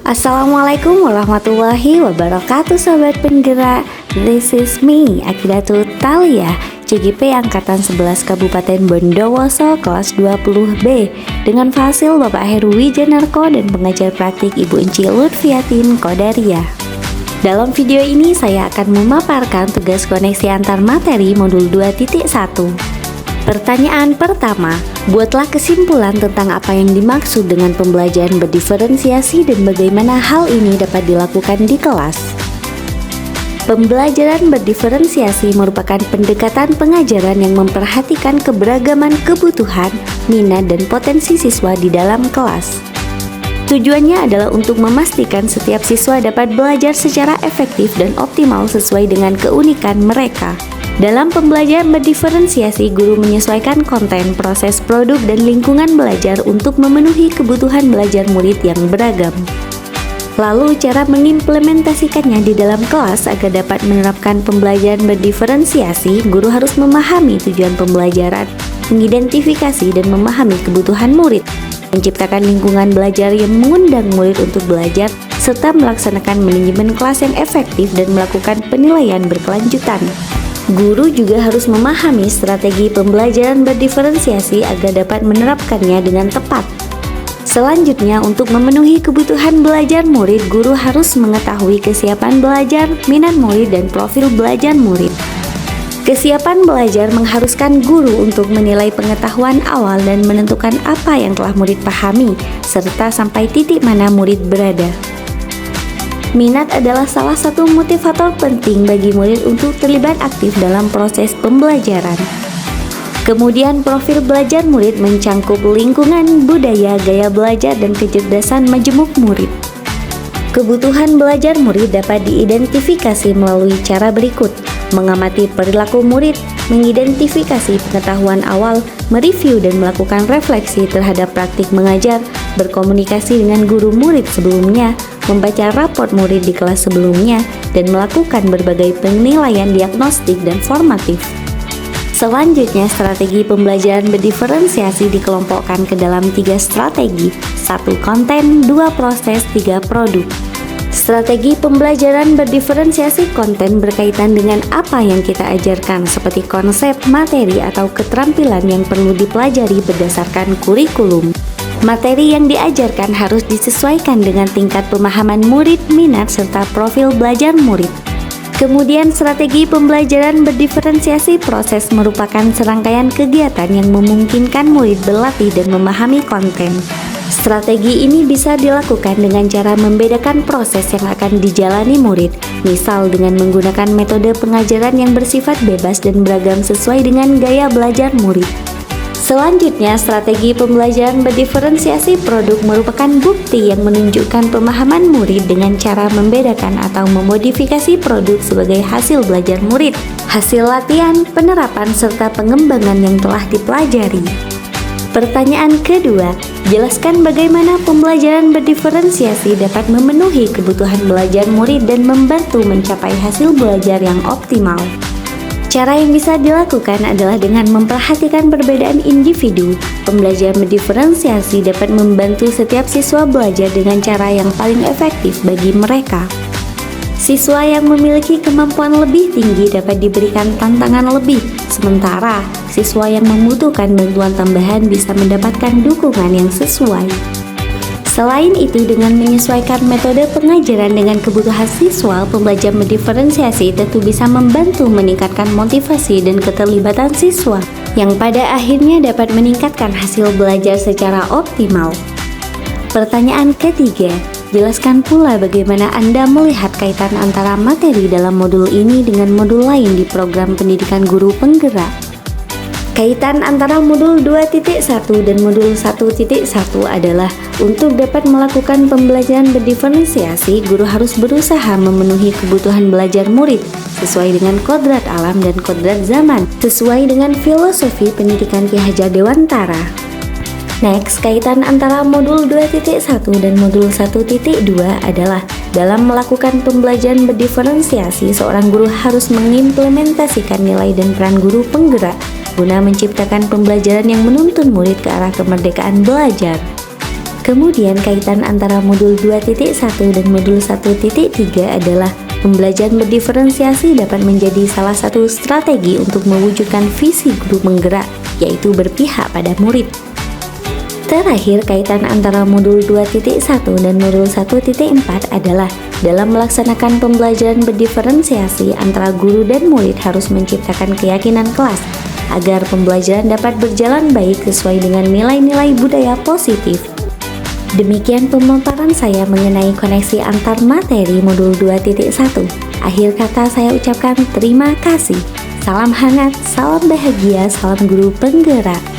Assalamualaikum warahmatullahi wabarakatuh Sobat Penggerak. This is me, Akidatul Talia, CGP Angkatan 11 Kabupaten Bondowoso kelas 20B, dengan fasil Bapak Heru Wijanarko dan pengajar praktik Ibu Enci Lutfiatin Kodaria. Dalam video ini saya akan memaparkan tugas koneksi antar materi modul 2.1. Pertanyaan pertama, buatlah kesimpulan tentang apa yang dimaksud dengan pembelajaran berdiferensiasi dan bagaimana hal ini dapat dilakukan di kelas. Pembelajaran berdiferensiasi merupakan pendekatan pengajaran yang memperhatikan keberagaman kebutuhan, minat, dan potensi siswa di dalam kelas. Tujuannya adalah untuk memastikan setiap siswa dapat belajar secara efektif dan optimal sesuai dengan keunikan mereka. Dalam pembelajaran berdiferensiasi, guru menyesuaikan konten, proses, produk, dan lingkungan belajar untuk memenuhi kebutuhan belajar murid yang beragam. Lalu, cara mengimplementasikannya di dalam kelas agar dapat menerapkan pembelajaran berdiferensiasi, guru harus memahami tujuan pembelajaran, mengidentifikasi dan memahami kebutuhan murid, menciptakan lingkungan belajar yang mengundang murid untuk belajar, serta melaksanakan manajemen kelas yang efektif dan melakukan penilaian berkelanjutan. Guru juga harus memahami strategi pembelajaran berdiferensiasi agar dapat menerapkannya dengan tepat. Selanjutnya, untuk memenuhi kebutuhan belajar murid, guru harus mengetahui kesiapan belajar, minat murid, dan profil belajar murid. Kesiapan belajar mengharuskan guru untuk menilai pengetahuan awal dan menentukan apa yang telah murid pahami, serta sampai titik mana murid berada. Minat adalah salah satu motivator penting bagi murid untuk terlibat aktif dalam proses pembelajaran. Kemudian, profil belajar murid mencangkup lingkungan, budaya, gaya belajar, dan kecerdasan majemuk murid. Kebutuhan belajar murid dapat diidentifikasi melalui cara berikut: mengamati perilaku murid, mengidentifikasi pengetahuan awal, mereview dan melakukan refleksi terhadap praktik mengajar, berkomunikasi dengan guru murid sebelumnya, membaca raport murid di kelas sebelumnya, dan melakukan berbagai penilaian diagnostik dan formatif. Selanjutnya, strategi pembelajaran berdiferensiasi dikelompokkan ke dalam 3 strategi: 1 konten, 2 proses, 3 produk. Strategi pembelajaran berdiferensiasi konten berkaitan dengan apa yang kita ajarkan, seperti konsep, materi, atau keterampilan yang perlu dipelajari berdasarkan kurikulum. Materi yang diajarkan harus disesuaikan dengan tingkat pemahaman murid, minat, serta profil belajar murid. Kemudian, strategi pembelajaran berdiferensiasi proses merupakan serangkaian kegiatan yang memungkinkan murid berlatih dan memahami konten. Strategi ini bisa dilakukan dengan cara membedakan proses yang akan dijalani murid, misal dengan menggunakan metode pengajaran yang bersifat bebas dan beragam sesuai dengan gaya belajar murid. Selanjutnya, strategi pembelajaran berdiferensiasi produk merupakan bukti yang menunjukkan pemahaman murid dengan cara membedakan atau memodifikasi produk sebagai hasil belajar murid, hasil latihan, penerapan, serta pengembangan yang telah dipelajari. Pertanyaan kedua, jelaskan bagaimana pembelajaran berdiferensiasi dapat memenuhi kebutuhan belajar murid dan membantu mencapai hasil belajar yang optimal. Cara yang bisa dilakukan adalah dengan memperhatikan perbedaan individu. Pembelajaran berdiferensiasi dapat membantu setiap siswa belajar dengan cara yang paling efektif bagi mereka. Siswa yang memiliki kemampuan lebih tinggi dapat diberikan tantangan lebih, sementara siswa yang membutuhkan bantuan tambahan bisa mendapatkan dukungan yang sesuai. Selain itu, dengan menyesuaikan metode pengajaran dengan kebutuhan siswa, pembelajaran berdiferensiasi tentu bisa membantu meningkatkan motivasi dan keterlibatan siswa, yang pada akhirnya dapat meningkatkan hasil belajar secara optimal. Pertanyaan ketiga, jelaskan pula bagaimana Anda melihat kaitan antara materi dalam modul ini dengan modul lain di program pendidikan guru penggerak. Kaitan antara modul 2.1 dan modul 1.1 adalah untuk dapat melakukan pembelajaran berdiferensiasi, guru harus berusaha memenuhi kebutuhan belajar murid sesuai dengan kodrat alam dan kodrat zaman, sesuai dengan filosofi pendidikan Ki Hajar Dewantara. Next, kaitan antara modul 2.1 dan modul 1.2 adalah dalam melakukan pembelajaran berdiferensiasi, seorang guru harus mengimplementasikan nilai dan peran guru penggerak guna menciptakan pembelajaran yang menuntun murid ke arah kemerdekaan belajar. Kemudian kaitan antara modul 2.1 dan modul 1.3 adalah pembelajaran berdiferensiasi dapat menjadi salah satu strategi untuk mewujudkan visi guru penggerak, yaitu berpihak pada murid. Terakhir, kaitan antara modul 2.1 dan modul 1.4 adalah dalam melaksanakan pembelajaran berdiferensiasi antara guru dan murid harus menciptakan keyakinan kelas agar pembelajaran dapat berjalan baik sesuai dengan nilai-nilai budaya positif. Demikian pemaparan saya mengenai koneksi antar materi modul 2.1. Akhir kata saya ucapkan terima kasih. Salam hangat, salam bahagia, salam guru penggerak.